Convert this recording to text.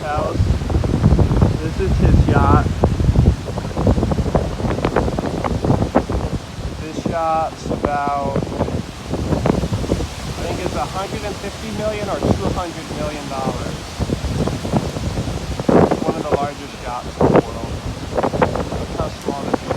house. This is his yacht. This yacht's about, I think it's $150 million or $200 million. It's one of the largest yachts in the world. Look how small this is.